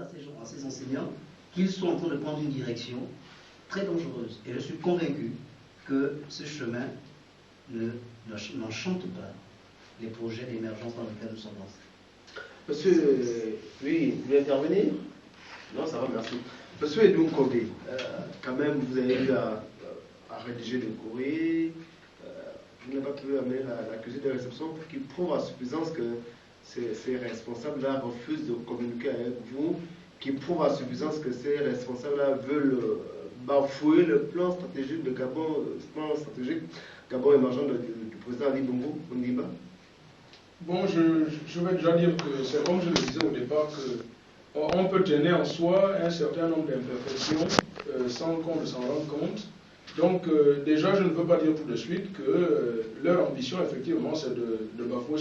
dire à ces enseignants qu'ils sont en train de prendre une direction très dangereuse. Et je suis convaincu que ce chemin n'enchante pas les projets d'émergence dans lesquels nous sommes lancés. Monsieur, oui, vous voulez intervenir? Non, ça va, merci. Monsieur Edouin Kondé, quand même, vous avez eu à rédiger des courriers. Vous n'avez pas pu amener l'accusé de réception qui prouve à suffisance que ces responsables-là refusent de communiquer avec vous, qui prouve à suffisance que ces responsables-là veulent bafouer le plan stratégique de Gabon, Gabon émergent du président Ali Bongo Ondimba. Bon, je vais déjà dire que c'est comme je le disais au départ qu'on peut tenir en soi un certain nombre d'imperfections sans qu'on s'en rende compte. Donc déjà, je ne peux pas dire tout de suite que leur ambition, effectivement, c'est de bafouer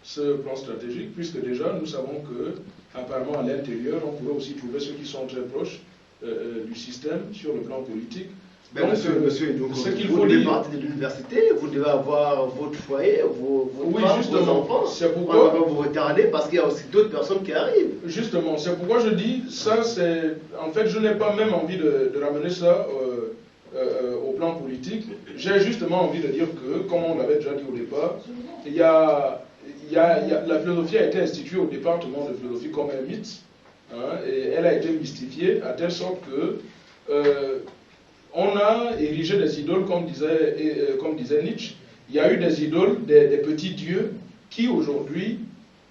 ce plan stratégique, puisque déjà, nous savons que, apparemment, à l'intérieur, on pourrait aussi trouver ceux qui sont très proches du système sur le plan politique. Ben donc, monsieur, donc, vous devez partir de l'université, vous devez avoir votre foyer, vos enfants. C'est pourquoi on va vous retarder parce qu'il y a aussi d'autres personnes qui arrivent. Justement, c'est pourquoi je dis, ça c'est... En fait, je n'ai pas même envie de ramener ça au plan politique. J'ai justement envie de dire que, comme on l'avait déjà dit au départ, la philosophie a été instituée au département de philosophie comme un mythe, hein, et elle a été mystifiée à telle sorte que on a érigé des idoles, comme disait Nietzsche. Il y a eu des idoles, des petits dieux qui aujourd'hui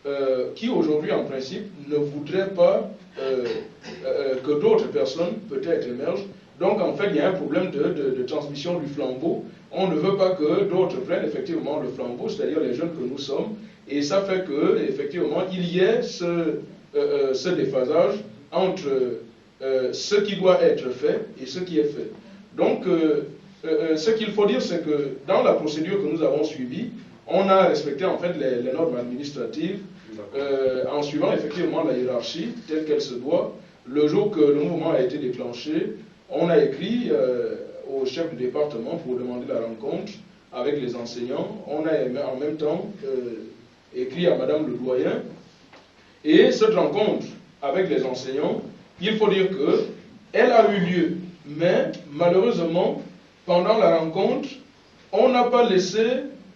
en principe ne voudraient pas que d'autres personnes peut-être émergent. Donc en fait il y a un problème de transmission du flambeau. On ne veut pas que d'autres prennent effectivement le flambeau, c'est-à-dire les jeunes que nous sommes, et ça fait que effectivement il y ait ce déphasage entre ce qui doit être fait et ce qui est fait. Donc, ce qu'il faut dire, c'est que dans la procédure que nous avons suivie, on a respecté en fait les normes administratives en suivant effectivement la hiérarchie telle qu'elle se doit. Le jour que le mouvement a été déclenché, on a écrit au chef du département pour demander la rencontre avec les enseignants. On a en même temps écrit à Madame le doyen. Et cette rencontre avec les enseignants, il faut dire qu'elle a eu lieu. Mais malheureusement, pendant la rencontre, on n'a pas laissé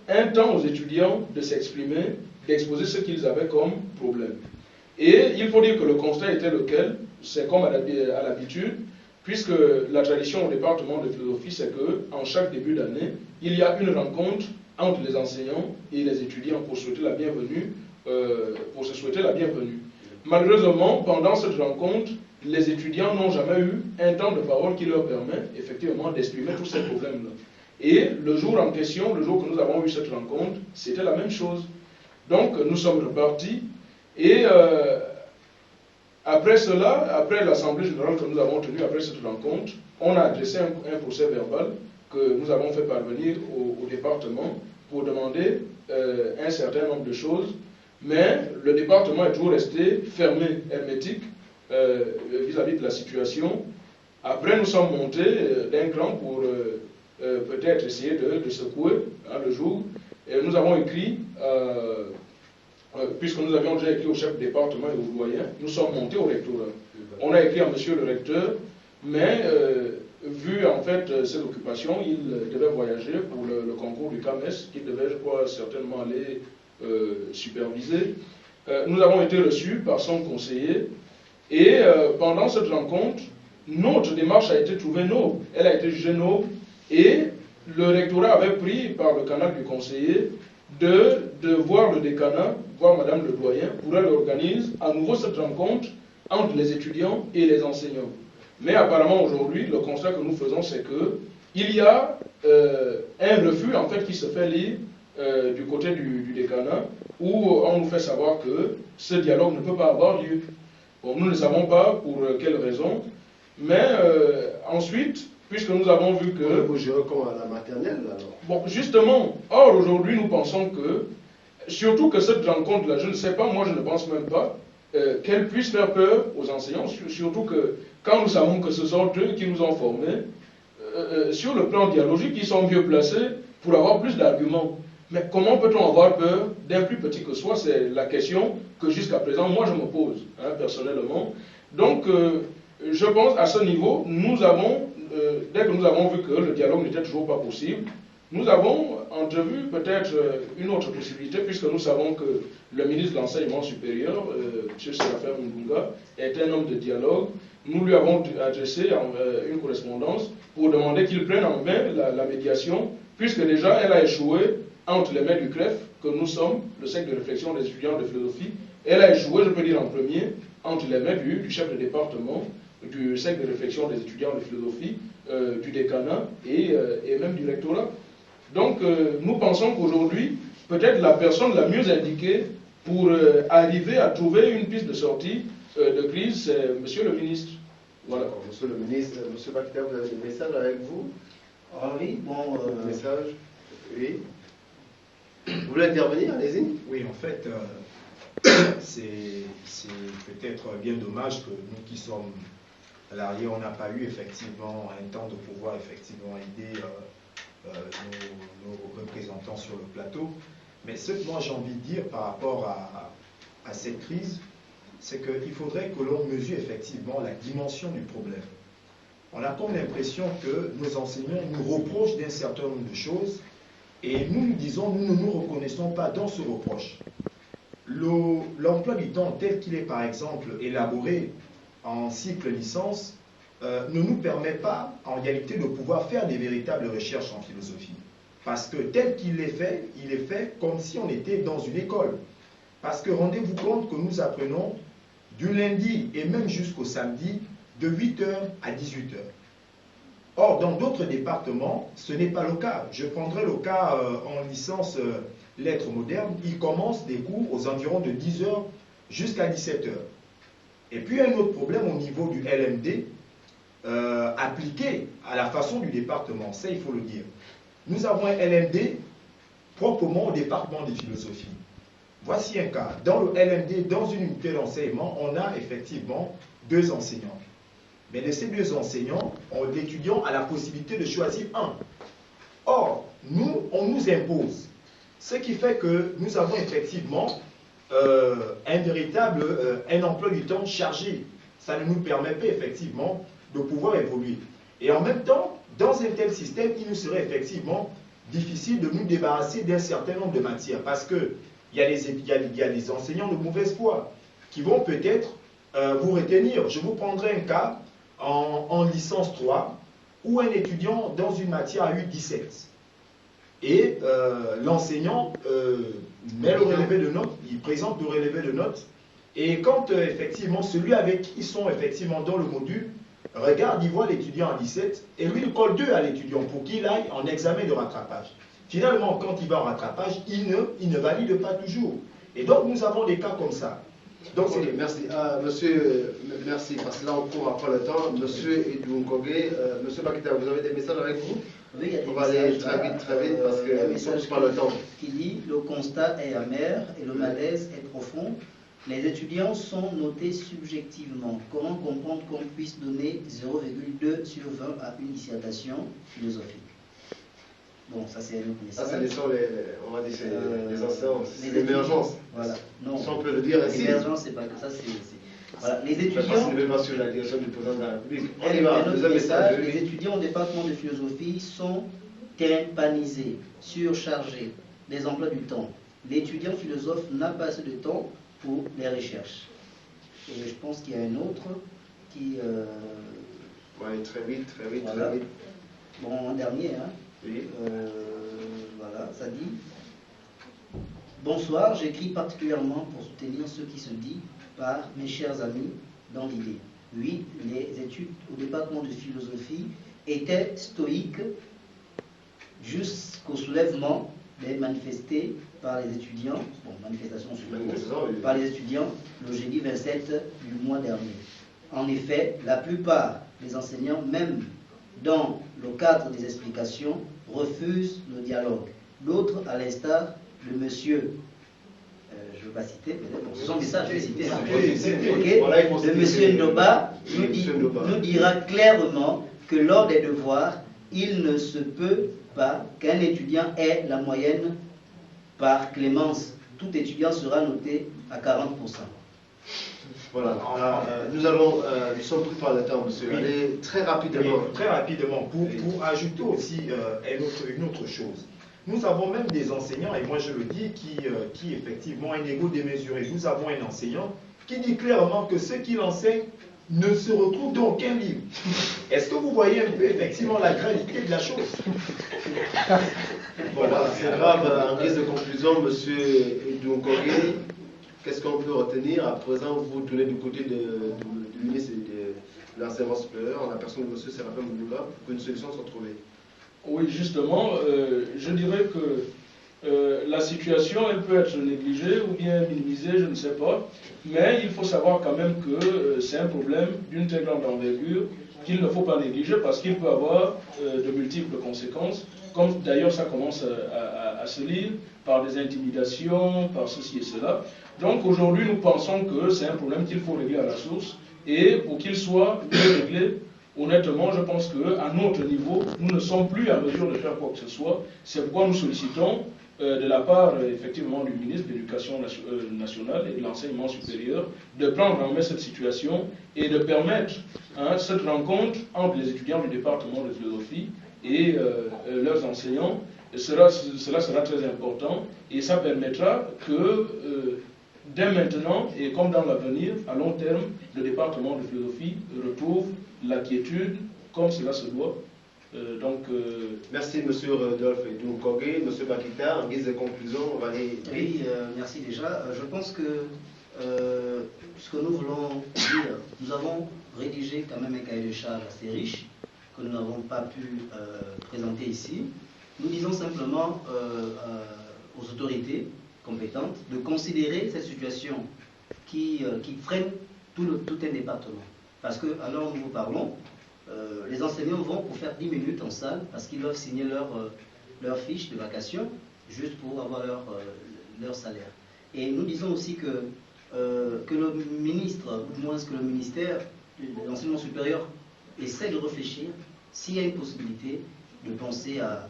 un temps aux étudiants de s'exprimer, d'exposer ce qu'ils avaient comme problème. Et il faut dire que le constat était lequel, c'est comme à l'habitude, puisque la tradition au département de philosophie, c'est qu'en chaque début d'année, il y a une rencontre entre les enseignants et les étudiants pour souhaiter la bienvenue, Malheureusement, pendant cette rencontre, les étudiants n'ont jamais eu un temps de parole qui leur permet effectivement d'exprimer tous ces problèmes-là. Et le jour en question, le jour que nous avons eu cette rencontre, c'était la même chose. Donc nous sommes repartis et après cela, après l'assemblée générale que nous avons tenue après cette rencontre, on a adressé un procès verbal que nous avons fait parvenir au département pour demander un certain nombre de choses, mais le département est toujours resté fermé, hermétique, vis-à-vis de la situation. Après, nous sommes montés d'un cran pour peut-être essayer de secouer le jour. Et nous avons écrit, puisque nous avions déjà écrit au chef de département et au doyen, nous sommes montés au rectorat. On a écrit à monsieur le recteur, mais vu en fait ses occupations, il devait voyager pour le concours du CAMES, qu'il devait, je crois, certainement aller superviser. Nous avons été reçus par son conseiller. Et pendant cette rencontre, notre démarche a été trouvée noble. Elle a été jugée noble. Et le rectorat avait pris par le canal du conseiller de voir le décanat, voir Madame le doyen, pour elle organise à nouveau cette rencontre entre les étudiants et les enseignants. Mais apparemment aujourd'hui, le constat que nous faisons, c'est qu'il y a un refus en fait qui se fait lire du côté du décanat, où on nous fait savoir que ce dialogue ne peut pas avoir lieu. Bon, nous ne savons pas pour quelle raison, mais ensuite, puisque nous avons vu que... Vous gérez comme à la maternelle, alors? Bon, justement, or aujourd'hui, nous pensons que, surtout que cette rencontre-là, je ne sais pas, moi je ne pense même pas, qu'elle puisse faire peur aux enseignants, surtout que quand nous savons que ce sont eux qui nous ont formés, sur le plan dialogique, ils sont mieux placés pour avoir plus d'arguments. Mais comment peut-on avoir peur d'un plus petit que soi? C'est la question que jusqu'à présent, moi, je me pose, hein, personnellement. Donc, je pense à ce niveau, nous avons, dès que nous avons vu que le dialogue n'était toujours pas possible, nous avons entrevu peut-être une autre possibilité, puisque nous savons que le ministre de l'Enseignement supérieur, M. Séraphin Mundunga, est un homme de dialogue. Nous lui avons adressé une correspondance pour demander qu'il prenne en main la médiation, puisque déjà elle a échoué entre les mains du CREF, que nous sommes, le cercle de réflexion des étudiants de philosophie. Elle a échoué, je peux dire en premier, entre les mains du chef de département, du cercle de réflexion des étudiants de philosophie, du décanat et même du rectorat. Donc, nous pensons qu'aujourd'hui, peut-être la personne la mieux indiquée pour arriver à trouver une piste de sortie de crise, c'est Monsieur le ministre. Voilà. Monsieur le ministre, Monsieur Bakita, vous avez des messages avec vous? Ah oui, bon... Message? Oui. Vous voulez intervenir? Allez-y. Oui, en fait, c'est peut-être bien dommage que nous qui sommes à l'arrière, on n'a pas eu effectivement un temps de pouvoir effectivement aider nos représentants sur le plateau. Mais ce que moi j'ai envie de dire par rapport à cette crise, c'est qu'il faudrait que l'on mesure effectivement la dimension du problème. On a comme l'impression que nos enseignants nous reprochent d'un certain nombre de choses et nous disons, nous ne nous reconnaissons pas dans ce reproche. L'emploi du temps tel qu'il est par exemple élaboré en cycle licence ne nous permet pas en réalité de pouvoir faire des véritables recherches en philosophie. Parce que tel qu'il est fait, il est fait comme si on était dans une école. Parce que rendez-vous compte que nous apprenons du lundi et même jusqu'au samedi de 8h à 18h. Or, dans d'autres départements, ce n'est pas le cas. Je prendrai le cas en licence lettres modernes. Ils commencent des cours aux environs de 10h jusqu'à 17h. Et puis, un autre problème au niveau du LMD, appliqué à la façon du département, ça il faut le dire. Nous avons un LMD proprement au département de philosophie. Voici un cas. Dans le LMD, dans une unité d'enseignement, on a effectivement 2 enseignants. Mais de ces 2 enseignants, l'étudiant a la possibilité de choisir un. Or, nous, on nous impose. Ce qui fait que nous avons effectivement un emploi du temps chargé. Ça ne nous permet pas effectivement de pouvoir évoluer. Et en même temps, dans un tel système, il nous serait effectivement difficile de nous débarrasser d'un certain nombre de matières. Parce qu'il y a des enseignants de mauvaise foi qui vont peut-être vous retenir. Je vous prendrai un cas en licence 3 où un étudiant dans une matière a eu 17. Et l'enseignant met le relevé de notes, il présente le relevé de notes. Et quand effectivement celui avec qui ils sont effectivement dans le module regarde, il voit l'étudiant à 17 et lui il colle 2 à l'étudiant pour qu'il aille en examen de rattrapage. Finalement, quand il va en rattrapage, il ne valide pas toujours. Et donc nous avons des cas comme ça. Donc, okay, merci. Monsieur, merci, parce que là on court après le temps. Monsieur Idounkogé, Monsieur Bakita, vous avez des messages avec vous? Oui, il y a des on va aller très vite parce que nous sommes pas le temps. Qui dit le constat est amer et le malaise est profond. Les étudiants sont notés subjectivement. Comment comprendre qu'on puisse donner 0,2 sur 20 à une dissertation philosophique? Bon, ça c'est un autre message. Ça, ce sont on va dire, les enseignants, c'est l'émergence. Voilà. Non, si on peut le dire ainsi. L'émergence, c'est pas que ça, c'est... Voilà. Les étudiants... Ce n'est pas sur la direction du président de la République. On y Un va, autre message, les étudiants au département de philosophie sont tympanisés, surchargés des emplois du temps. L'étudiant philosophe n'a pas assez de temps pour les recherches. Et je pense qu'il y a un autre qui... Oui, très vite. Voilà. Très vite. Bon, un dernier, hein. Oui. Voilà, ça dit: bonsoir, j'écris particulièrement pour soutenir ce qui se dit par mes chers amis dans l'idée. Oui, les études au département de philosophie étaient stoïques jusqu'au soulèvement des manifestés par les étudiants, bon, manifestation par les étudiants le jeudi 27 du mois dernier. En effet, la plupart des enseignants, même dans le cadre des explications, refusent le dialogue. D'autres, à l'instar de monsieur, je ne veux pas citer, peut-être, ce sont des messages, je vais citer, de monsieur Ndoba, nous dira clairement que lors des devoirs, il ne se peut pas qu'un étudiant ait la moyenne par clémence, tout étudiant sera noté à 40%. Voilà, nous sommes pris par le temps, monsieur. Oui. Allez très rapidement. Et très rapidement, pour ajouter aussi une autre chose. Nous avons même des enseignants, et moi je le dis, qui effectivement ont un ego démesuré. Nous avons un enseignant qui dit clairement que ce qu'il enseigne ne se retrouve dans aucun livre. Est-ce que vous voyez un peu effectivement la gravité de la chose? Voilà, c'est grave. En guise de conclusion, monsieur Dounkogé, qu'est-ce qu'on peut retenir? À présent, vous tournez du côté du ministre de l'enseignement supérieur, en la personne de monsieur Séraphin Mouloula, pour qu'une solution soit trouvée. Oui, justement, je dirais que la situation, elle peut être négligée ou bien minimisée, je ne sais pas, mais il faut savoir quand même que c'est un problème d'une très grande envergure qu'il ne faut pas négliger parce qu'il peut avoir de multiples conséquences, comme d'ailleurs ça commence à se lire par des intimidations, par ceci et cela. Donc aujourd'hui, nous pensons que c'est un problème qu'il faut régler à la source, et pour qu'il soit mieux réglé, honnêtement, je pense qu'à notre niveau, nous ne sommes plus en mesure de faire quoi que ce soit. C'est pourquoi nous sollicitons de la part, effectivement, du ministre de l'Éducation nationale et de l'enseignement supérieur de prendre en main cette situation et de permettre cette rencontre entre les étudiants du département de philosophie et leurs enseignants. Cela sera très important et ça permettra que dès maintenant et comme dans l'avenir, à long terme, le département de philosophie retrouve la quiétude comme cela se doit. Merci M. Rodolphe Dounkogé. M. Bakita, en guise de conclusion, on va aller... Oui, merci déjà. Je pense que ce que nous voulons dire, nous avons rédigé quand même un cahier de charges assez riche que nous n'avons pas pu présenter ici. Nous disons simplement aux autorités compétentes de considérer cette situation qui freine tout un département. Parce que, alors nous vous parlons, les enseignants vont pour faire 10 minutes en salle parce qu'ils doivent signer leur fiche de vacation juste pour avoir leur salaire. Et nous disons aussi que le ministre, ou moins que le ministère de l'enseignement supérieur essaie de réfléchir s'il y a une possibilité de penser à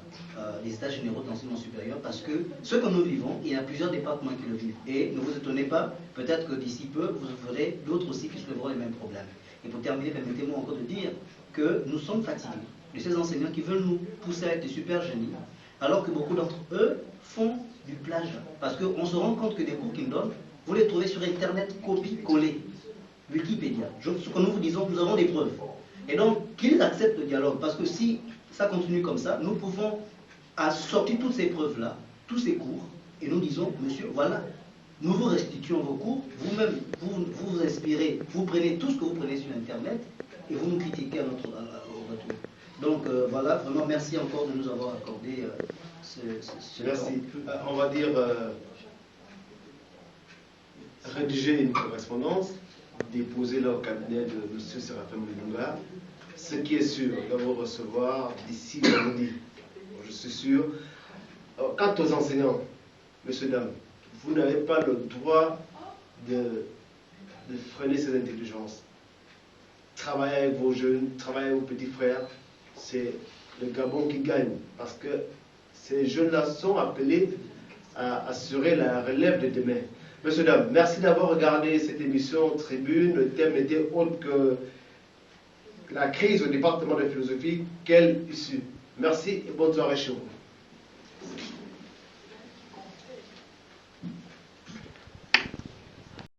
les états généraux d'enseignement supérieur, parce que ce que nous vivons, il y a plusieurs départements qui le vivent. Et ne vous étonnez pas, peut-être que d'ici peu, vous verrez d'autres aussi qui souleveront les mêmes problèmes. Et pour terminer, permettez-moi encore de dire que nous sommes fatigués de ces enseignants qui veulent nous pousser avec des super génies, alors que beaucoup d'entre eux font du plagiat. Parce qu'on se rend compte que des cours qu'ils donnent, vous les trouvez sur Internet, copie-coller, Wikipédia. Ce que nous vous disons, nous avons des preuves. Et donc, qu'ils acceptent le dialogue, parce que si ça continue comme ça, nous pouvons sortir toutes ces preuves-là, tous ces cours, et nous disons, monsieur, voilà, nous vous restituons vos cours, vous-même, vous inspirez, vous prenez tout ce que vous prenez sur Internet, et vous nous critiquez au retour. Donc voilà, vraiment merci encore de nous avoir accordé ce merci. On va dire rédiger une correspondance, déposer là au cabinet de M. Séraphin Mouloula. Ce qui est sûr, on va vous recevoir d'ici lundi. Je suis sûr. Quant aux enseignants, messieurs, dames, vous n'avez pas le droit de freiner ces intelligences. Travaillez avec vos jeunes, travaillez avec vos petits frères. C'est le Gabon qui gagne, parce que ces jeunes-là sont appelés à assurer la relève de demain. Messieurs, dames, merci d'avoir regardé cette émission Tribune. Le thème n'était autre que la crise au département de philosophie, quelle issue? Merci et bonne soirée chez vous.